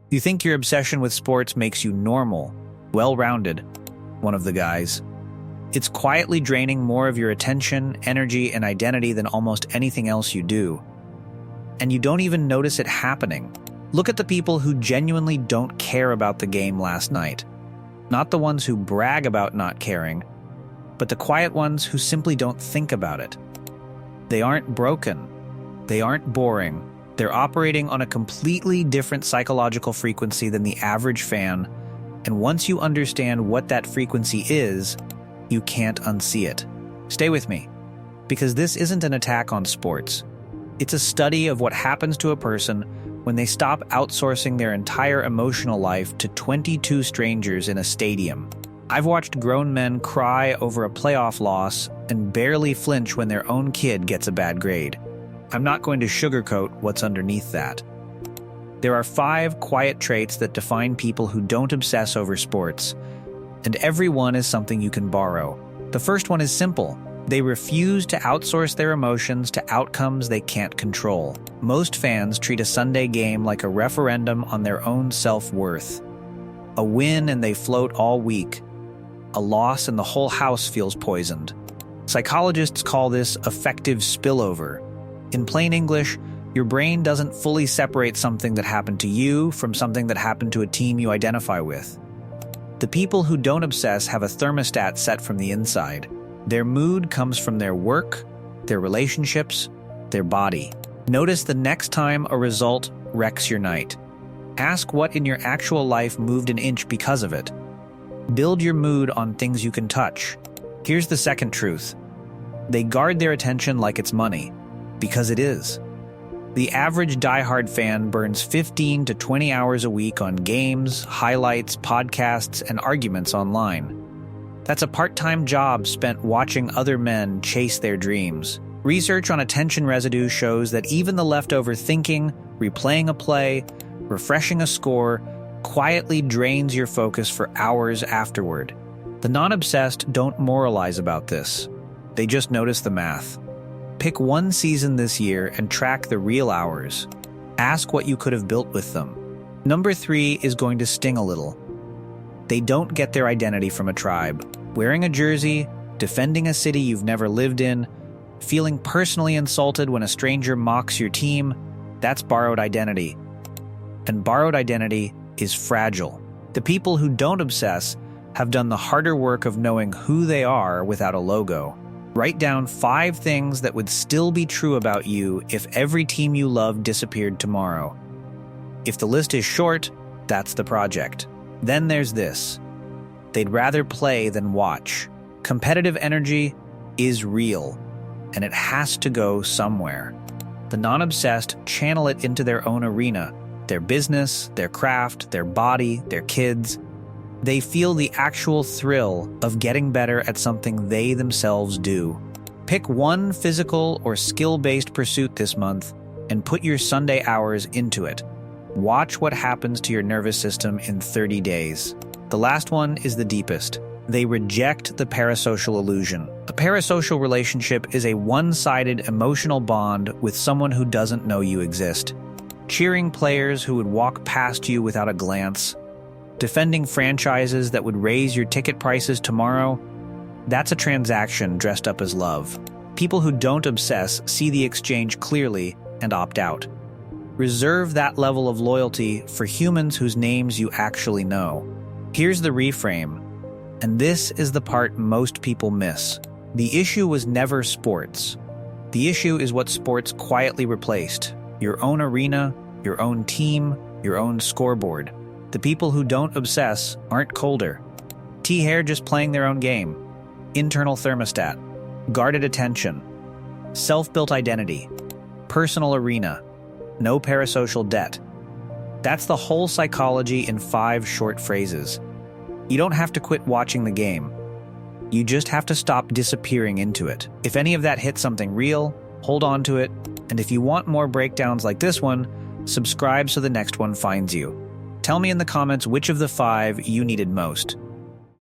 You think your obsession with sports makes you normal, well-rounded, one of the guys. It's quietly draining more of your attention, energy, and identity than almost anything else you do. And you don't even notice it happening. Look at the people who genuinely don't care about the game last night. Not the ones who brag about not caring, but the quiet ones who simply don't think about it. They aren't broken. They aren't boring. They're operating on a completely different psychological frequency than the average fan, and once you understand what that frequency is, you can't unsee it. Stay with me, because this isn't an attack on sports. It's a study of what happens to a person when they stop outsourcing their entire emotional life to 22 strangers in a stadium. I've watched grown men cry over a playoff loss and barely flinch when their own kid gets a bad grade. I'm not going to sugarcoat what's underneath that. There are 5 quiet traits that define people who don't obsess over sports, and every one is something you can borrow. The first one is simple. They refuse to outsource their emotions to outcomes they can't control. Most fans treat a Sunday game like a referendum on their own self-worth. A win and they float all week. A loss and the whole house feels poisoned. Psychologists call this affective spillover. In plain English, your brain doesn't fully separate something that happened to you from something that happened to a team you identify with. The people who don't obsess have a thermostat set from the inside. Their mood comes from their work, their relationships, their body. Notice the next time a result wrecks your night. Ask what in your actual life moved an inch because of it. Build your mood on things you can touch. Here's the second truth. They guard their attention like it's money, because it is. The average diehard fan burns 15 to 20 hours a week on games, highlights, podcasts, and arguments online. That's a part-time job spent watching other men chase their dreams. Research on attention residue shows that even the leftover thinking, replaying a play, refreshing a score, quietly drains your focus for hours afterward. The non-obsessed don't moralize about this. They just notice the math. Pick one season this year and track the real hours. Ask what you could have built with them. Number 3 is going to sting a little. They don't get their identity from a tribe. Wearing a jersey, defending a city you've never lived in, feeling personally insulted when a stranger mocks your team, that's borrowed identity. And borrowed identity is fragile. The people who don't obsess have done the harder work of knowing who they are without a logo. Write down 5 things that would still be true about you if every team you love disappeared tomorrow. If the list is short, that's the project. Then there's this. They'd rather play than watch. Competitive energy is real, and it has to go somewhere. The non-obsessed channel it into their own arena, their business, their craft, their body, their kids. They feel the actual thrill of getting better at something they themselves do. Pick one physical or skill-based pursuit this month and put your Sunday hours into it. Watch what happens to your nervous system in 30 days. The last one is the deepest. They reject the parasocial illusion. A parasocial relationship is a one-sided emotional bond with someone who doesn't know you exist. Cheering players who would walk past you without a glance. Defending franchises that would raise your ticket prices tomorrow, that's a transaction dressed up as love. People who don't obsess see the exchange clearly and opt out. Reserve that level of loyalty for humans whose names you actually know. Here's the reframe, and this is the part most people miss. The issue was never sports. The issue is what sports quietly replaced. Your own arena, your own team, your own scoreboard. The people who don't obsess aren't colder. T-hair just playing their own game. Internal thermostat. Guarded attention. Self-built identity. Personal arena. No parasocial debt. That's the whole psychology in 5 short phrases. You don't have to quit watching the game. You just have to stop disappearing into it. If any of that hits something real, hold on to it. And if you want more breakdowns like this one, subscribe so the next one finds you. Tell me in the comments which of the 5 you needed most.